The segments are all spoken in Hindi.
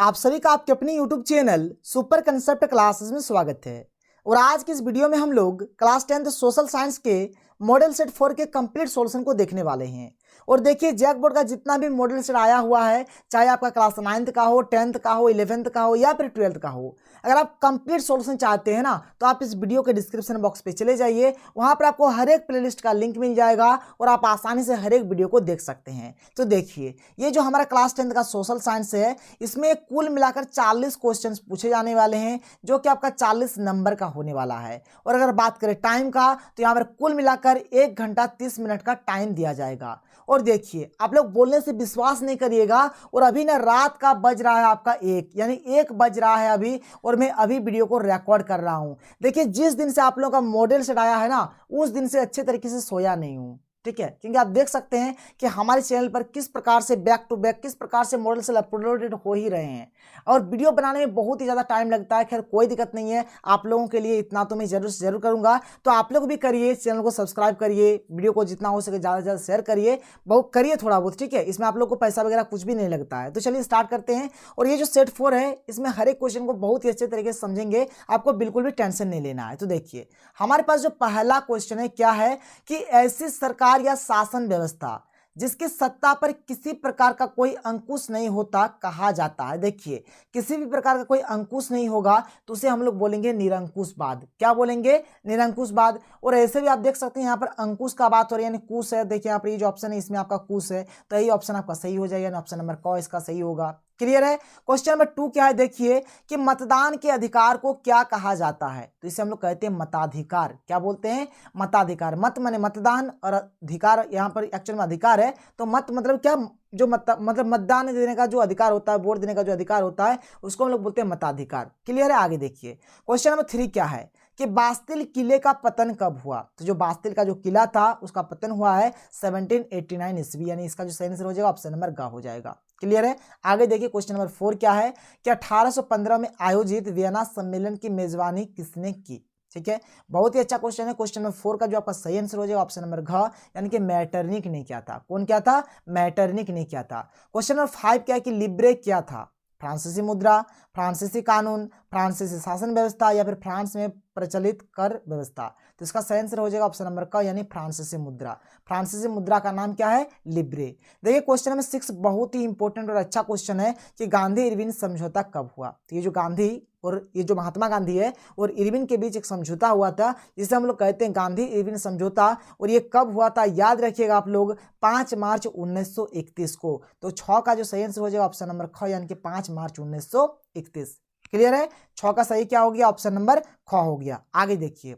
आप सभी का आपके अपने YouTube channel super concept classes में स्वागत है। और आज की इस वीडियो में हम लोग क्लास 10th सोशल साइंस के मॉडल सेट 4 के कंप्लीट सॉल्यूशन को देखने वाले हैं। और देखिए जैक बोर्ड का जितना भी मॉडल सेट आया हुआ है, चाहे आपका क्लास 9th का हो, 10th का हो, 11th का हो या फिर 12th का हो, अगर आप कंप्लीट सॉल्यूशन चाहते हैं ना तो आप इस वीडियो के डिस्क्रिप्शन बॉक्स पे चले जाइए। वहां पर आपको हर एक प्लेलिस्ट का लिंक मिल जाएगा और आप आसानी से हर एक वीडियो को देख सकते हैं। तो देखिए ये जो हमारा क्लास 10th का सोशल साइंस है, इसमें कुल मिलाकर 40 क्वेश्चन पूछे जाने वाले हैं, जो कि आपका 40 नंबर का होने वाला है। और अगर बात करें टाइम का तो यहाँ पर कुल मिलाकर 1 घंटा 30 मिनट का टाइम दिया जाएगा। और देखिए आप लोग बोलने से विश्वास नहीं करिएगा, और अभी ना रात का बज रहा है आपका 1, यानी 1 बज रहा है अभी, और मैं अभी वीडियो को रिकॉर्ड कर रहा हूं। देखिए जिस दिन से आप लोगों का मॉडल सेट आया है ना, उस दिन से अच्छे तरीके से सोया नहीं हूं, ठीक है। क्योंकि आप देख सकते हैं कि हमारे चैनल पर किस प्रकार से बैक टू बैक किस प्रकार से मॉडल सेट अपलोडेड हो ही रहे हैं, और वीडियो बनाने में बहुत ही ज़्यादा टाइम लगता है। खैर कोई दिक्कत नहीं है, आप लोगों के लिए इतना तो मैं जरूर से जरूर करूंगा। तो आप लोग भी करिए, चैनल को सब्सक्राइब करिए, वीडियो को जितना हो सके ज़्यादा से ज़्यादा शेयर करिए, बहुत करिए थोड़ा बहुत, ठीक है। इसमें आप लोग को पैसा वगैरह कुछ भी नहीं लगता है। तो चलिए स्टार्ट करते हैं। और ये जो सेट 4 है, इसमें हर एक क्वेश्चन को बहुत ही अच्छे तरीके से समझेंगे, आपको बिल्कुल भी टेंशन नहीं लेना है। तो देखिए हमारे पास जो पहला क्वेश्चन है क्या है कि ऐसी सरकार या शासन व्यवस्था जिसकी सत्ता पर किसी प्रकार का कोई अंकुश नहीं होता कहा जाता है। देखिए किसी भी प्रकार का कोई अंकुश नहीं होगा तो उसे हम लोग बोलेंगे निरंकुशवाद। क्या बोलेंगे? निरंकुशवाद। और ऐसे भी आप देख सकते हैं यहाँ पर अंकुश का बात हो रही है, यानी कुश है। देखिए यहाँ पर ये जो ऑप्शन है इसमें आपका कुश है, तो यही ऑप्शन आपका सही हो जाएगा, ऑप्शन नंबर क इसका सही होगा। क्लियर है। क्वेश्चन नंबर 2 क्या है? देखिए कि मतदान के अधिकार को क्या कहा जाता है? तो इसे हम लोग कहते हैं मताधिकार। क्या बोलते हैं? मताधिकार। मत माने मतदान और अधिकार यहाँ पर एक्चुअल में अधिकार है। तो मत मतलब क्या? जो मतलब मतदान देने का जो अधिकार होता है, वोट देने का जो अधिकार होता है, उसको हम लोग बोलते हैं मताधिकार। क्लियर है। आगे देखिए क्वेश्चन नंबर 3 क्या है कि बास्तिल किले का पतन कब हुआ? तो जो बास्तिल का जो किला था उसका पतन हुआ है 1789 ईस्वी, यानी इसका जो सही आंसर हो जाएगा ऑप्शन नंबर ग हो जाएगा। क्लियर है। आगे देखिए क्वेश्चन नंबर 4 क्या है कि 1815 में आयोजित वियना सम्मेलन की मेजबानी किसने की? ठीक है, बहुत ही अच्छा क्वेश्चन है। क्वेश्चन नंबर 4 का जो आपका सही आंसर हो जाएगा ऑप्शन नंबर घ, यानी कि मैटरनिक ने किया था। कौन क्या था? मैटरनिक ने किया था। क्वेश्चन नंबर 5 क्या है कि लिब्रे क्या था? फ्रांसीसी मुद्रा, फ्रांसीसी कानून, फ्रांसीसी शासन व्यवस्था या फिर फ्रांस में प्रचलित कर व्यवस्था? तो इसका सही आंसर हो जाएगा ऑप्शन नंबर क, यानी फ्रांसीसी मुद्रा। फ्रांसीसी मुद्रा का नाम क्या है? लिब्रे। देखिए क्वेश्चन नंबर 6 बहुत ही इंपॉर्टेंट और अच्छा क्वेश्चन है कि गांधी इरविन समझौता कब हुआ? तो ये जो गांधी और ये जो महात्मा गांधी है और इरविन के बीच एक समझौता हुआ था, जिसे हम लोग कहते हैं गांधी इरविन समझौता। और ये कब हुआ था? याद रखिएगा आप लोग, 5 मार्च 1931 को। तो 6 का जो सही आंसर हो जाएगा ऑप्शन नंबर ख, यानी कि 5 मार्च 1931। क्लियर है। 6 का सही क्या हो गया? ऑप्शन नंबर ख हो गया। आगे देखिए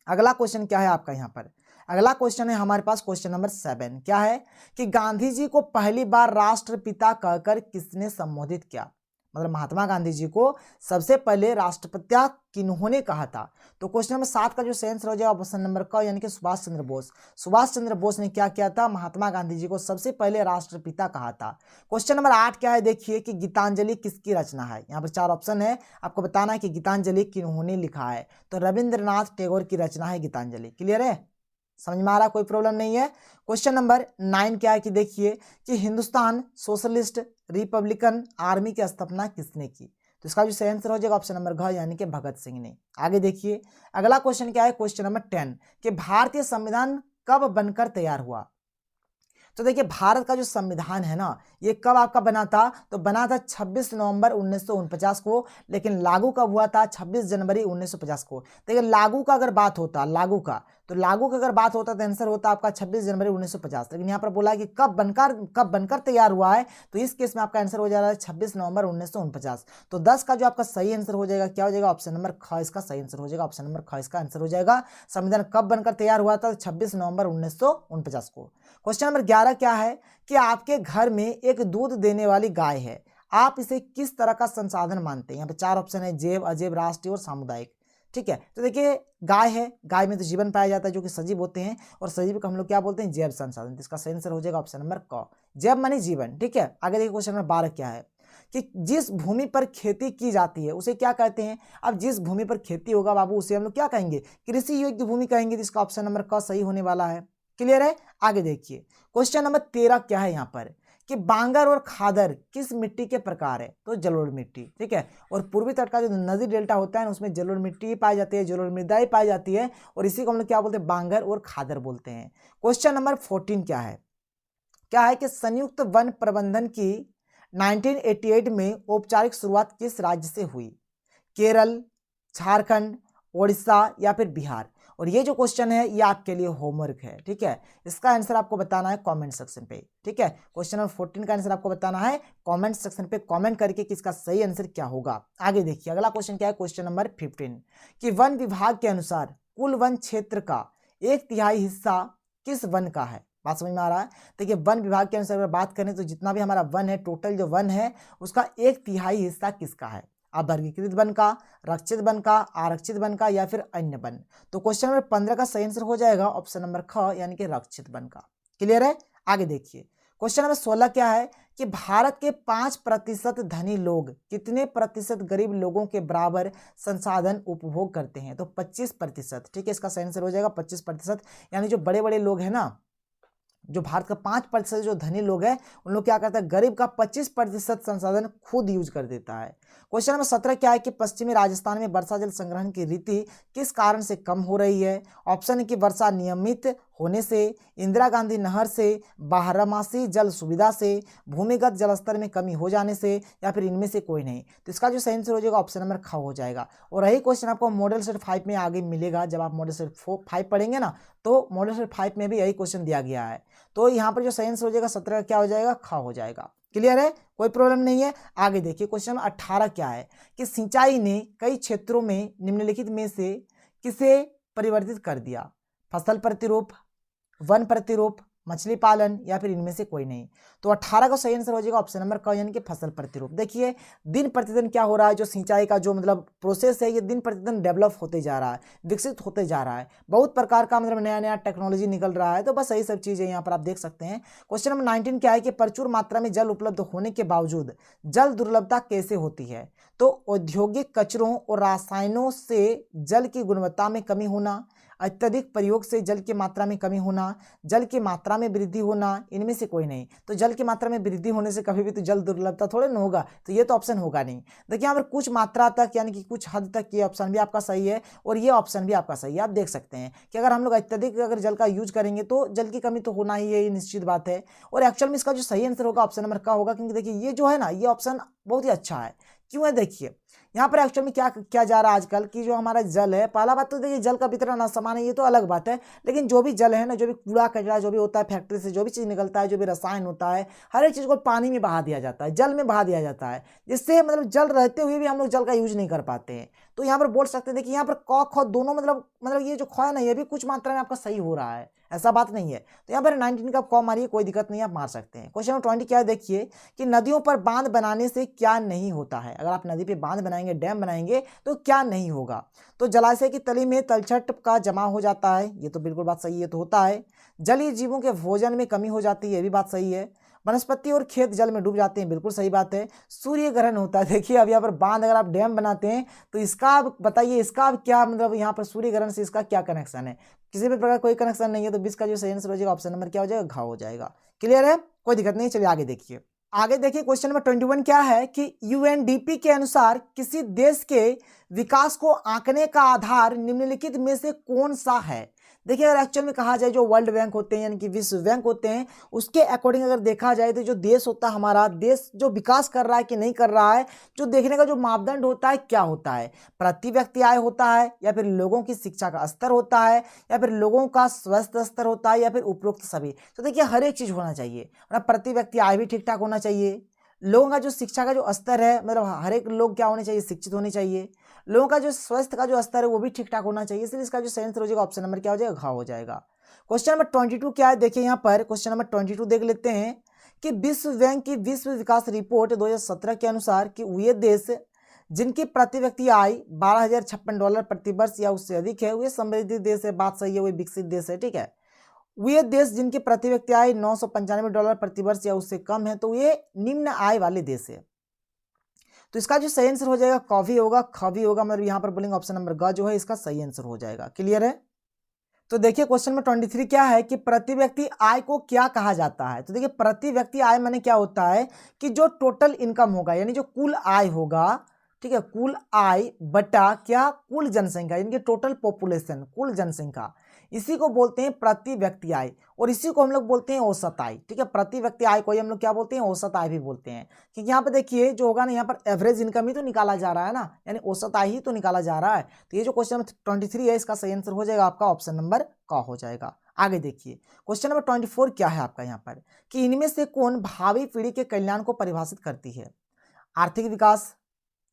अगला क्वेश्चन क्या है आपका यहाँ पर। अगला क्वेश्चन है हमारे पास क्वेश्चन नंबर 7। क्या है कि गांधी जी को पहली बार राष्ट्रपिता कहकर किसने संबोधित किया? मतलब महात्मा गांधी जी को सबसे पहले राष्ट्रपिता किन्होंने कहा था? तो क्वेश्चन नंबर 7 का जो सही आंसर हो जाएगा ऑप्शन नंबर क, यानी कि सुभाष चंद्र बोस। सुभाष चंद्र बोस ने क्या किया था? महात्मा गांधी जी को सबसे पहले राष्ट्रपिता कहा था। क्वेश्चन नंबर 8 क्या है? देखिए कि गीतांजलि किसकी रचना है? यहाँ पर 4 ऑप्शन है, आपको बताना है कि गीतांजलि किन्होंने लिखा है। तो रविंद्रनाथ टैगोर की रचना है गीतांजलि। क्लियर है, समझ में आ रहा? कोई प्रॉब्लम नहीं है। क्वेश्चन नंबर 9 क्या है कि देखिए कि हिंदुस्तान सोशलिस्ट रिपब्लिकन आर्मी की स्थापना किसने की? तो इसका जो सही आंसर हो जाएगा ऑप्शन नंबर घ, यानी कि भगत सिंह ने। आगे देखिए अगला क्वेश्चन क्या है? क्वेश्चन नंबर 10 कि भारतीय संविधान कब बनकर तैयार हुआ? तो देखिए भारत का जो संविधान है ना, ये कब आपका बना था? तो बना था 26 नवंबर 1949 को, लेकिन लागू कब हुआ था? 26 जनवरी 1950 को। देखिए लागू का अगर बात होता, लागू का अगर बात होता तो आंसर होता आपका 26 जनवरी 1950, लेकिन यहाँ पर बोला कि कब बनकर तैयार हुआ है, तो इस केस में आपका आंसर हो जा रहा है 26 नवंबर 1949। तो 10 का जो आपका सही आंसर हो जाएगा क्या हो जाएगा? ऑप्शन नंबर ख इसका सही आंसर हो जाएगा। ऑप्शन नंबर ख इसका आंसर हो जाएगा। संविधान कब बनकर तैयार हुआ था? 26 नवंबर 1949 को। क्वेश्चन नंबर 11 क्या है कि आपके घर में एक दूध देने वाली गाय है, आप इसे किस तरह का संसाधन मानते हैं? यहाँ पे 4 ऑप्शन है, जैव, अजैव, राष्ट्रीय और सामुदायिक। ठीक है, तो देखिए गाय है, गाय में तो जीवन पाया जाता है जो कि सजीव होते हैं, और सजीव को हम लोग क्या बोलते हैं? जैव संसाधन। तो इसका सही आंसर हो जाएगा ऑप्शन नंबर क, जैव माने जीवन। ठीक है, आगे देखिए क्वेश्चन नंबर 12 क्या है कि जिस भूमि पर खेती की जाती है उसे क्या कहते हैं? अब जिस भूमि पर खेती होगा बाबू, उसे हम लोग क्या कहेंगे? कृषि योग्य भूमि कहेंगे। तो इसका ऑप्शन नंबर क सही होने वाला है। क्लियर है। आगे देखिए क्वेश्चन नंबर 13 क्या है यहाँ पर कि बांगर और खादर किस मिट्टी के प्रकार है, तो जलोढ़ मिट्टी, ठीक है। और पूर्वी तट का जो नदी डेल्टा होता है उसमें जलोढ़ मिट्टी पाई जाती है, जलोढ़ मृदाएं पाई जाती है, और इसी को हम लोग क्या बोलते हैं, बांगर और खादर बोलते हैं। क्वेश्चन नंबर 14 क्या है कि संयुक्त वन प्रबंधन की 1988 में औपचारिक शुरुआत किस राज्य से हुई, केरल, झारखंड, ओडिशा या फिर बिहार। और ये जो क्वेश्चन है ये आपके लिए होमवर्क है, ठीक है। इसका आंसर आपको बताना है कमेंट सेक्शन पे, ठीक है। क्वेश्चन नंबर 14 का आंसर आपको बताना है कमेंट सेक्शन पे, कमेंट करके कि इसका सही आंसर क्या होगा। आगे देखिए अगला क्वेश्चन क्या है, क्वेश्चन नंबर 15 कि वन विभाग के अनुसार कुल वन क्षेत्र का 1/3 हिस्सा किस वन का है। बात समझ में आ रहा है। देखिए वन विभाग के अनुसार अगर बात करें तो जितना भी हमारा वन है, टोटल जो वन है उसका 1/3 हिस्सा किसका है, अब वर्गीकृत वन का, रक्षित वन का, आरक्षित वन का या फिर अन्य वन। तो क्वेश्चन नंबर 15 का सही आंसर हो जाएगा ऑप्शन नंबर ख यानी कि रक्षित वन का। क्लियर है। आगे देखिए क्वेश्चन नंबर 16 क्या है कि भारत के 5% धनी लोग कितने प्रतिशत गरीब लोगों के बराबर संसाधन उपभोग करते हैं, तो 25%, ठीक है। इसका सही आंसर हो जाएगा 25%, यानी जो बड़े बड़े लोग हैं ना, जो भारत का 5% जो धनी लोग हैं उन लोग क्या करते हैं, गरीब का 25% संसाधन खुद यूज कर देता है। क्वेश्चन नंबर 17 क्या है कि पश्चिमी राजस्थान में वर्षा जल संग्रहण की रीति किस कारण से कम हो रही है। ऑप्शन है कि वर्षा नियमित होने से, इंदिरा गांधी नहर से, बारहमासी जल सुविधा से, भूमिगत जलस्तर में कमी हो जाने से या फिर इनमें से कोई नहीं। तो इसका जो सही आंसर हो जाएगा ऑप्शन नंबर ख हो जाएगा। और यही क्वेश्चन आपको मॉडल सेट 5 में आगे मिलेगा, जब आप मॉडल सेट 5 पढ़ेंगे ना तो मॉडल सेट 5 में भी यही क्वेश्चन दिया गया है। तो यहाँ पर जो सही आंसर हो जाएगा 17 का क्या हो जाएगा, ख हो जाएगा। क्लियर है, कोई प्रॉब्लम नहीं है। आगे देखिए क्वेश्चन 18 क्या है कि सिंचाई ने कई क्षेत्रों में निम्नलिखित में से किसे परिवर्तित कर दिया, फसल प्रतिरूप, वन प्रतिरूप, मछली पालन या फिर इनमें से कोई नहीं। तो 18 का सही आंसर हो जाएगा ऑप्शन नंबर क यानी कि फसल प्रतिरूप। देखिए दिन प्रतिदिन क्या हो रहा है, जो सिंचाई का जो मतलब प्रोसेस है ये दिन प्रतिदिन डेवलप होते जा रहा है, विकसित होते जा रहा है, बहुत प्रकार का मतलब नया नया टेक्नोलॉजी निकल रहा है। तो बस यही सब चीज़ें यहाँ पर आप देख सकते हैं। क्वेश्चन नंबर 19 क्या है कि प्रचुर मात्रा में जल उपलब्ध होने के बावजूद जल दुर्लभता कैसे होती है। तो औद्योगिक कचरों और रसायनों से जल की गुणवत्ता में कमी होना, अत्यधिक प्रयोग से जल की मात्रा में कमी होना, जल की मात्रा में वृद्धि होना, इनमें से कोई नहीं। तो जल की मात्रा में वृद्धि होने से कभी भी तो जल दुर्लभता थोड़े ना होगा, तो ये तो ऑप्शन होगा नहीं। देखिए यहाँ पर कुछ मात्रा तक यानी कि कुछ हद तक ये ऑप्शन भी आपका सही है और ये ऑप्शन भी आपका सही है। आप देख सकते हैं कि अगर हम लोग अत्यधिक अगर जल का यूज करेंगे तो जल की कमी तो होना ही है, ये निश्चित बात है। और एक्चुअल में इसका जो सही आंसर होगा ऑप्शन नंबर का होगा, क्योंकि देखिए ये जो है ना ये ऑप्शन बहुत ही अच्छा है। क्यों है, देखिए यहाँ पर एक्चुअल में क्या क्या जा रहा है आजकल कि जो हमारा जल है, पहला बात तो देखिए जल का वितरण असमान है, ये तो अलग बात है। लेकिन जो भी जल है ना, जो भी कूड़ा कचरा जो भी होता है फैक्ट्री से, जो भी चीज़ निकलता है, जो भी रसायन होता है, हर एक चीज़ को पानी में बहा दिया जाता है, जल में बहा दिया जाता है, जिससे मतलब जल रहते हुए भी हम लोग जल का यूज नहीं कर पाते हैं। तो यहाँ पर बोल सकते हैं देखिए यहाँ पर क ख दोनों मतलब ये जो ख है ना ये भी कुछ मात्रा में आपका सही हो रहा है, ऐसा बात नहीं है। तो यहाँ पर 19 का क मारिए, कोई दिक्कत नहीं, आप मार सकते हैं। क्वेश्चन नंबर 20 क्या है देखिए कि नदियों पर बांध बनाने से क्या नहीं होता है। अगर आप नदी पे बांध बनाएंगे, डैम बनाएंगे तो क्या नहीं होगा। तो जलाशय की तली में तलछट का जमा हो जाता है, ये तो बिल्कुल बात सही है, तो होता है। जलीय जीवों के भोजन में कमी हो जाती है, ये भी बात सही है। वनस्पति और खेत जल में डूब जाते हैं, बिल्कुल सही बात है। सूर्य ग्रहण होता है, देखिए अब यहाँ पर बांध अगर आप डैम बनाते हैं तो इसका आप बताइए, इसका अब क्या मतलब यहाँ पर सूर्य ग्रहण से इसका क्या कनेक्शन है, किसी भी प्रकार कोई कनेक्शन नहीं है। तो 20 का जो सही आंसर हो जाएगा ऑप्शन नंबर क्या हो जाएगा, घ हो जाएगा। क्लियर है, कोई दिक्कत नहीं। चलिए आगे देखिए। आगे देखिए क्वेश्चन नंबर 21 क्या है कि यूएनडीपी के अनुसार किसी देश के विकास को आंकने का आधार निम्नलिखित में से कौन सा है। देखिए अगर एक्चुअल में कहा जाए जो वर्ल्ड बैंक होते हैं यानी कि विश्व बैंक होते हैं, उसके अकॉर्डिंग अगर देखा जाए तो जो देश होता है हमारा, देश जो विकास कर रहा है कि नहीं कर रहा है, जो देखने का जो मापदंड होता है क्या होता है, प्रति व्यक्ति आय होता है या फिर लोगों की शिक्षा का स्तर होता है या फिर लोगों का स्वास्थ्य स्तर होता है या फिर उपरोक्त सभी। तो देखिए हर एक चीज होना चाहिए, प्रति व्यक्ति आय भी ठीक ठाक होना चाहिए, लोगों का जो शिक्षा का जो स्तर है मतलब हर एक लोग क्या होने चाहिए, शिक्षित होने चाहिए, लोगों का जो स्वास्थ्य का जो स्तर है वो भी ठीक ठाक होना चाहिए। इसलिए इसका जो सही आंसर हो जाएगा ऑप्शन नंबर क्या हो जाएगा, घ हो जाएगा। क्वेश्चन नंबर 22 क्या है देखिए यहाँ पर क्वेश्चन नंबर 22 देख लेते हैं कि विश्व बैंक की विश्व विकास रिपोर्ट 2017 के अनुसार कि वे देश जिनकी प्रति व्यक्ति आय $12,056 प्रति वर्ष या उससे अधिक है वे समृद्ध देश है, बात सही है, वे विकसित देश है, ठीक है। वे देश जिनकी प्रति व्यक्ति आय $995 प्रति वर्ष या उससे कम है तो ये निम्न आय वाले देश है। तो इसका जो सही आंसर हो जाएगा क भी होगा, ख भी होगा, मतलब यहाँ पर बोलेंगे ऑप्शन नंबर ग जो है इसका सही आंसर हो जाएगा। क्लियर है। तो देखिए क्वेश्चन नंबर 23 क्या है कि प्रति व्यक्ति आय को क्या कहा जाता है। तो देखिए प्रति व्यक्ति आय माने क्या होता है कि जो टोटल इनकम होगा यानी जो कुल आय होगा, ठीक है, कुल आय बटा क्या, कुल जनसंख्या यानी कि टोटल पॉपुलेशन, कुल जनसंख्या, इसी को बोलते हैं प्रति व्यक्ति आय और इसी को हम लोग बोलते हैं औसत आय। ठीक है, प्रति व्यक्ति आय को ही हम लोग क्या बोलते हैं, औसत आय भी बोलते हैं। क्योंकि यहाँ पे देखिए जो होगा ना, यहाँ पर एवरेज इनकम ही तो निकाला जा रहा है ना, यानी औसत आय ही तो निकाला जा रहा है। तो ये जो क्वेश्चन नंबर 23 है इसका सही आंसर हो जाएगा आपका ऑप्शन नंबर का हो जाएगा। आगे देखिए क्वेश्चन नंबर 24 क्या है आपका यहाँ पर कि इनमें से कौन भावी पीढ़ी के कल्याण को परिभाषित करती है। आर्थिक विकास,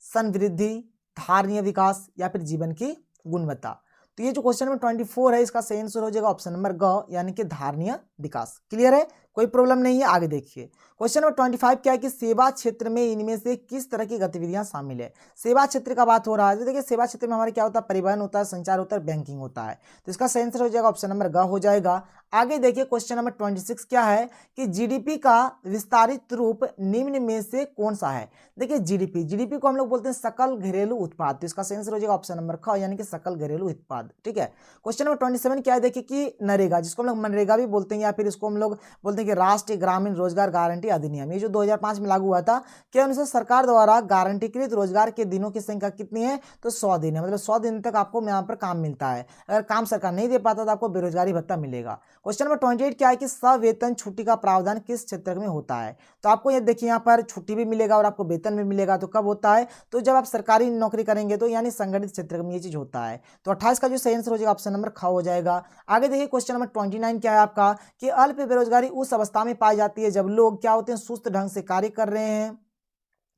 समृद्धि, धारणीय विकास या फिर जीवन की गुणवत्ता। तो ये जो क्वेश्चन नंबर 24 है इसका सही आंसर हो जाएगा ऑप्शन नंबर ग यानी कि धारणीय विकास। क्लियर है, कोई प्रॉब्लम नहीं है। आगे देखिए क्वेश्चन नंबर 25 क्या है कि सेवा क्षेत्र में इनमें से किस तरह की गतिविधियां शामिल है। सेवा क्षेत्र का बात हो रहा है, तो देखिए सेवा क्षेत्र में हमारे क्या होता है, परिवहन होता है, संचार होता है, बैंकिंग होता है। तो इसका सही आंसर हो जाएगा ऑप्शन नंबर ग हो जाएगा। आगे देखिए क्वेश्चन नंबर 26 क्या है कि जीडीपी का विस्तारित रूप निम्न में से कौन सा है। देखिए जीडीपी को हम लोग बोलते हैं सकल घरेलू उत्पाद। तो इसका सही आंसर हो जाएगा ऑप्शन नंबर ख यानी कि सकल घरेलू उत्पाद। ठीक है, क्वेश्चन नंबर 27 क्या है, देखिए कि नरेगा, जिसको हम लोग मनरेगा भी बोलते हैं या फिर इसको हम लोग बोलते हैं कि राष्ट्रीय ग्रामीण रोजगार गारंटी अधिनियम, ये जो 2005 में लागू हुआ था, के अनुसार सरकार द्वारा गारंटीकृत रोजगार के दिनों की संख्या कितनी है, तो 100 दिन है। मतलब 100 दिन तक आपको यहाँ पर काम मिलता है। अगर काम सरकार नहीं दे पाता तो आपको बेरोजगारी भत्ता मिलेगा। क्वेश्चन नंबर 28 क्या है कि सवेतन छुट्टी का प्रावधान किस क्षेत्र में होता है। तो आपको ये देखिए यहाँ पर छुट्टी भी मिलेगा और आपको वेतन भी मिलेगा। तो कब होता है, तो जब आप सरकारी नौकरी करेंगे तो यानी संगठित क्षेत्र में ये चीज होता है। तो 28 का जो सही आंसर हो जाएगा ऑप्शन नंबर ख हो जाएगा। आगे देखिए क्वेश्चन नंबर 29 क्या है आपका कि अल्प बेरोजगारी उस अवस्था में पाई जाती है जब लोग क्या होते हैं, सुस्त ढंग से कार्य कर रहे हैं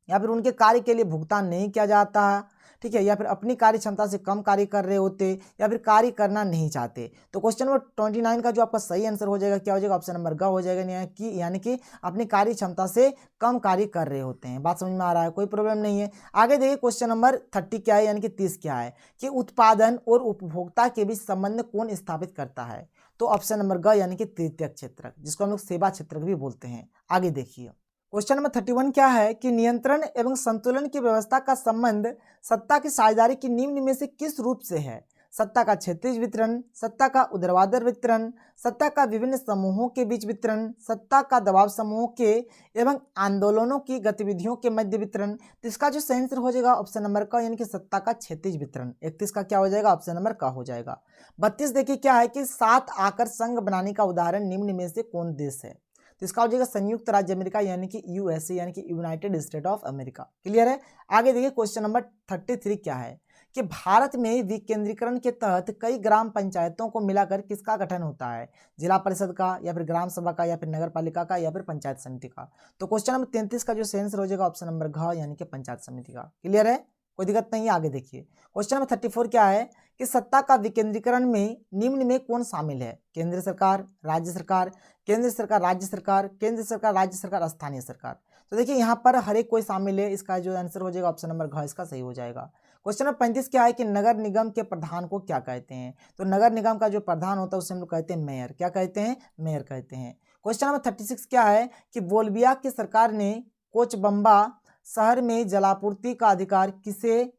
या फिर उनके कार्य के लिए भुगतान नहीं किया जाता है। ठीक है, या फिर अपनी कार्य क्षमता से कम कार्य कर रहे होते या फिर कार्य करना नहीं चाहते। तो क्वेश्चन नंबर 29 का जो आपका सही आंसर हो जाएगा क्या हो जाएगा, ऑप्शन नंबर ग हो जाएगा, यानी कि अपनी कार्य क्षमता से कम कार्य कर रहे होते हैं। बात समझ में आ रहा है, कोई प्रॉब्लम नहीं है। आगे देखिए क्वेश्चन नंबर 30 क्या है यानी कि 30 क्या है कि उत्पादन और उपभोक्ता के बीच संबंध कौन स्थापित करता है। तो ऑप्शन नंबर ग यानी कि तृतीय क्षेत्र, जिसको हम लोग सेवा क्षेत्र भी बोलते हैं। आगे देखिए क्वेश्चन नंबर 31 क्या है कि नियंत्रण एवं संतुलन की व्यवस्था का संबंध सत्ता की साझेदारी की निम्न में से किस रूप से है। सत्ता का क्षैतिज वितरण, सत्ता का ऊर्ध्वाधर वितरण, सत्ता का विभिन्न समूहों के बीच वितरण, सत्ता का दबाव समूहों के एवं आंदोलनों की गतिविधियों के मध्य वितरण। तो इसका जो सही आंसर हो जाएगा ऑप्शन नंबर क यानी कि सत्ता का क्षैतिज वितरण। 31 का क्या हो जाएगा, ऑप्शन नंबर क हो जाएगा। 32 देखिए क्या है कि 7 आकर संघ बनाने का उदाहरण निम्न में से कौन देश है। तो इसका हो जाएगा संयुक्त राज्य अमेरिका यानी कि यूएसए यानी कि United state of America. Clear है। आगे देखिए क्वेश्चन नंबर 33 क्या है कि भारत में विकेंद्रीकरण के तहत कई ग्राम पंचायतों को मिलाकर किसका गठन होता है। जिला परिषद का या फिर ग्राम सभा का या फिर नगर पालिका का या फिर पंचायत समिति का। तो क्वेश्चन नंबर 33 का जो सही आंसर हो जाएगा ऑप्शन नंबर घ यानी कि पंचायत समिति का। क्लियर है, कोई दिक्कत नहीं है। आगे देखिए क्वेश्चन नंबर 34 क्या है कि सत्ता का विकेंद्रीकरण में निम्न में कौन शामिल है। केंद्र सरकार, राज्य सरकार, केंद्र सरकार राज्य सरकार, केंद्र सरकार राज्य सरकार, स्थानीय सरकार। तो देखिए यहाँ पर हर एक कोई शामिल है। इसका जो आंसर हो जाएगा ऑप्शन नंबर घ इसका सही हो जाएगा। क्वेश्चन नंबर 35 क्या है कि नगर निगम के प्रधान को क्या कहते हैं। तो नगर निगम का जो प्रधान होता है उसे हम लोग कहते हैं मेयर। क्या कहते हैं, मेयर कहते हैं। क्वेश्चन नंबर 36 क्या है कि बोलिविया की सरकार ने कोचबम्बा शहर में जलापूर्ति का अधिकार किसे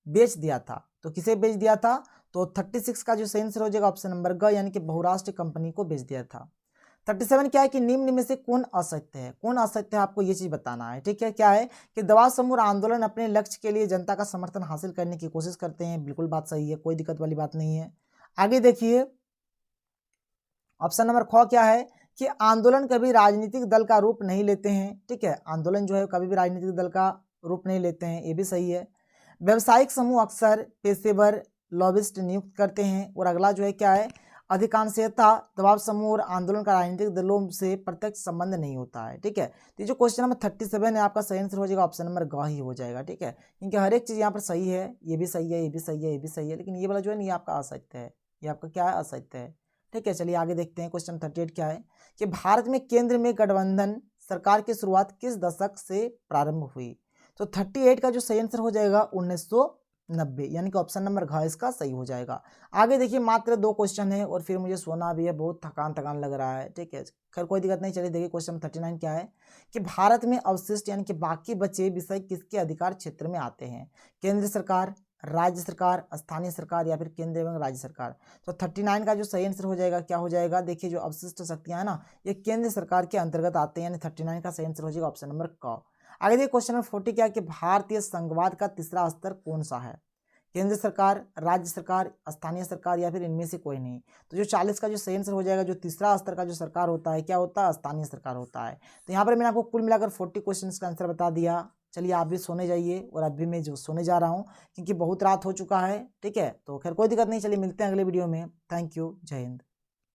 बेच दिया था। तो किसे बेच दिया था, तो 36 का जो सही आंसर हो जाएगा ऑप्शन नंबर ग यानी कि बहुराष्ट्रीय कंपनी को बेच दिया था। 37 क्या है कि निम्न में से कौन असत्य है। कौन असत्य है आपको ये चीज बताना है। ठीक है, क्या है कि दबाव समूह आंदोलन अपने लक्ष्य के लिए जनता का समर्थन हासिल करने की कोशिश करते हैं। बिल्कुल बात सही है, कोई दिक्कत वाली बात नहीं है। आगे देखिए ऑप्शन नंबर ख क्या है कि आंदोलन कभी राजनीतिक दल का रूप नहीं लेते हैं। ठीक है, आंदोलन जो है कभी भी राजनीतिक दल का रूप नहीं लेते हैं, ये भी सही है। व्यवसायिक समूह अक्सर पेशेवर लॉबिस्ट नियुक्त करते हैं। और अगला जो है क्या है, अधिकांशतः दबाव समूह और आंदोलन का राजनीतिक दलों से प्रत्यक्ष संबंध नहीं होता है। ठीक है, तो जो क्वेश्चन नंबर 37 है आपका सही आंसर हो जाएगा ऑप्शन नंबर ग ही हो जाएगा। ठीक है, क्योंकि हर एक चीज यहाँ पर सही है, ये भी सही है, ये भी सही है, ये भी सही है, लेकिन ये वाला जो है ना ये आपका असत्य है। ये आपका क्या है, असत्य है। ठीक है, चलिए आगे देखते हैं। क्वेश्चन 38 क्या है कि भारत में केंद्र में गठबंधन सरकार की शुरुआत किस दशक से प्रारंभ हुई। तो 38 का जो सही आंसर हो जाएगा 1990 यानी कि ऑप्शन नंबर घ इसका सही हो जाएगा। आगे देखिए मात्र 2 क्वेश्चन है और फिर मुझे सोना भी है, बहुत थकान लग रहा है। ठीक है, खैर कोई दिक्कत नहीं। चलिए देखिए क्वेश्चन 39 क्या है कि भारत में अवशिष्ट यानी कि बाकी बचे विषय किसके अधिकार क्षेत्र में आते हैं। केंद्र सरकार, राज्य सरकार, स्थानीय सरकार या फिर केंद्र एवं राज्य सरकार। तो 39 का जो सही आंसर हो जाएगा क्या हो जाएगा, देखिए जो अवशिष्ट शक्तियां है ना ये केंद्र सरकार के अंतर्गत आते हैं, यानी 39 का सही आंसर हो जाएगा ऑप्शन नंबर क। आगे देखिए क्वेश्चन नंबर 40 क्या कि भारतीय संघवाद का तीसरा स्तर कौन सा है, केंद्र सरकार, राज्य सरकार, स्थानीय सरकार या फिर इनमें से कोई नहीं। तो जो 40 का जो सही आंसर हो जाएगा, जो तीसरा स्तर का जो सरकार होता है क्या होता है, स्थानीय सरकार होता है। तो यहाँ पर मैंने आपको कुल मिलाकर 40 क्वेश्चन का आंसर बता दिया। चलिए आप भी सोने जाइए और अभी मैं जो सोने जा रहा हूँ क्योंकि बहुत रात हो चुका है। ठीक है, तो खैर कोई दिक्कत नहीं, चलिए मिलते हैं अगले वीडियो में। थैंक यू, जय हिंद।